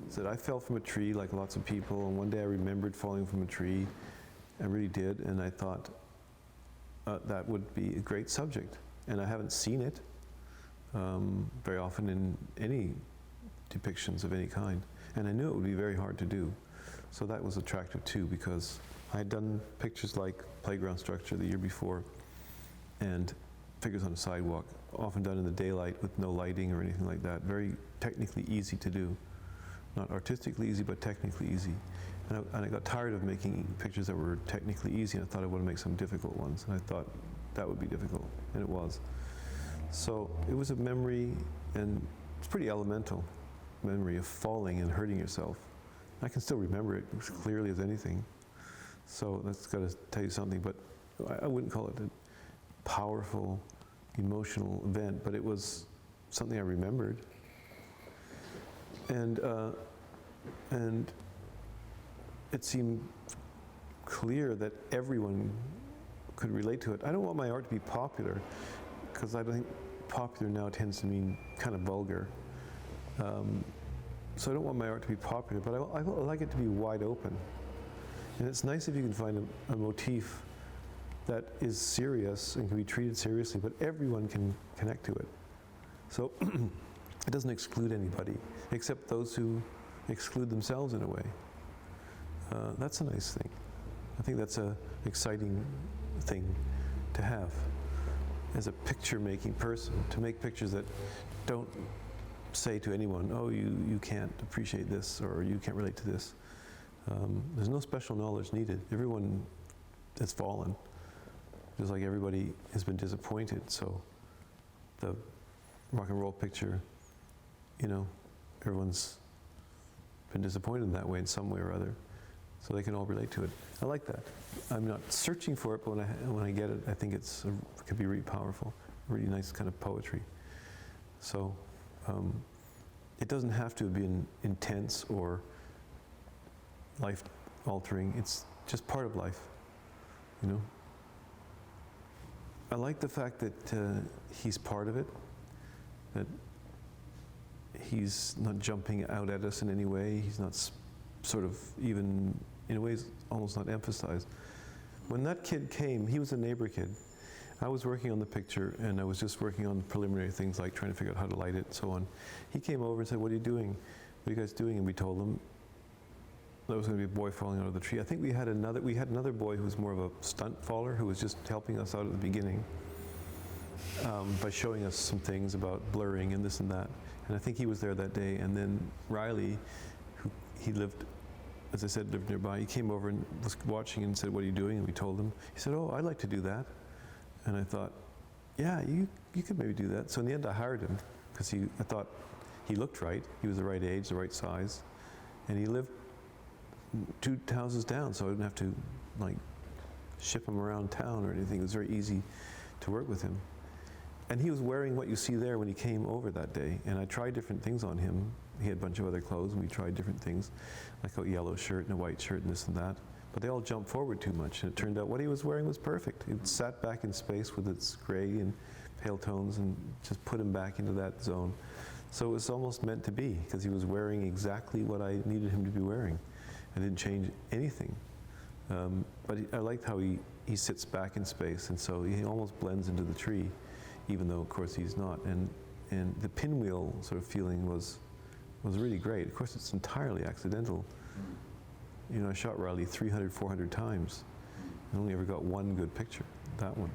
said, I fell from a tree like lots of people, and one day I remembered falling from a tree. I really did, and I thought that would be a great subject. And I haven't seen it very often in any depictions of any kind. And I knew it would be very hard to do. So that was attractive too, because I had done pictures like Playground Structure the year before, and figures on a sidewalk, often done in the daylight with no lighting or anything like that. Very technically easy to do. Not artistically easy, but technically easy. And I got tired of making pictures that were technically easy, and I thought I want to make some difficult ones. And I thought that would be difficult, and it was. So it was a memory, and it's pretty elemental memory of falling and hurting yourself. I can still remember it as clearly as anything. So that's got to tell you something, but I wouldn't call it a powerful, emotional event, but it was something I remembered. And it seemed clear that everyone could relate to it. I don't want my art to be popular, because I think popular now tends to mean kind of vulgar. So I don't want my art to be popular, but I like it to be wide open. And it's nice if you can find a motif that is serious and can be treated seriously, but everyone can connect to it. So it doesn't exclude anybody, except those who exclude themselves in a way. That's a nice thing. I think that's an exciting thing to have as a picture-making person, to make pictures that don't say to anyone, oh, you can't appreciate this, or you can't relate to this. There's no special knowledge needed. Everyone has fallen, just like everybody has been disappointed. So the rock and roll picture, you know, everyone's been disappointed in that way in some way or other. So they can all relate to it. I like that. I'm not searching for it, but when I get it, I think it could be really powerful, really nice kind of poetry. So it doesn't have to be intense or life-altering. It's just part of life, you know. I like the fact that he's part of it, that he's not jumping out at us in any way. He's not sort of even, in a way, almost not emphasized. When that kid came, he was a neighbor kid. I was working on the picture, and I was just working on preliminary things like trying to figure out how to light it and so on. He came over and said, what are you doing? What are you guys doing? And we told him there was going to be a boy falling out of the tree. I think we had another boy who was more of a stunt faller, who was just helping us out at the beginning by showing us some things about blurring and this and that. And I think he was there that day. And then Riley, he lived, as I said, lived nearby. He came over and was watching and said, what are you doing? And we told him. He said, oh, I'd like to do that. And I thought, yeah, you could maybe do that. So in the end, I hired him, because I thought he looked right. He was the right age, the right size. And he lived 2 houses down, so I didn't have to like ship him around town or anything. It was very easy to work with him. And he was wearing what you see there when he came over that day. And I tried different things on him. He had a bunch of other clothes, and we tried different things, like a yellow shirt and a white shirt and this and that. But they all jumped forward too much, and it turned out what he was wearing was perfect. It sat back in space with its gray and pale tones and just put him back into that zone. So it was almost meant to be, because he was wearing exactly what I needed him to be wearing. I didn't change anything. But I liked how he sits back in space, and so he almost blends into the tree, even though, of course, he's not. And the pinwheel sort of feeling was really great. Of course, it's entirely accidental. You know, I shot Riley 300, 400 times, and only ever got one good picture, that one.